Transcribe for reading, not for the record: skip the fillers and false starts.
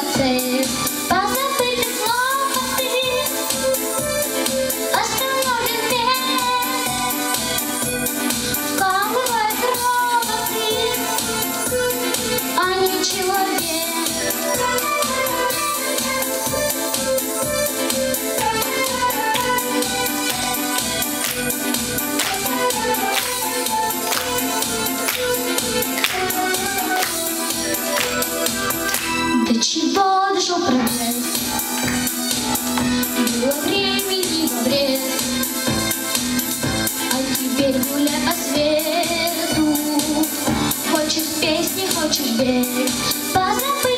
на цель. Позабыть хлопоты остановит бег. Как бывают роботы, а не человек. До чего дошел прогресс? Было времени в обрез, а теперь гуляй по свету. Хочешь песни, хочешь бег. Позабыть